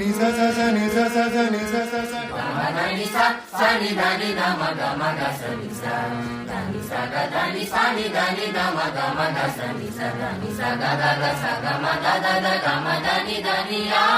ni sa sa sa ni sa sa sa ni sa sa sa ga ma da ni sa sa ni da ni da ma ga sa ni sa da ni sa ga da ni sa ni da ni da ma ga sa ni sa da ni sa ga da sa ga ma da ga ma da ni ya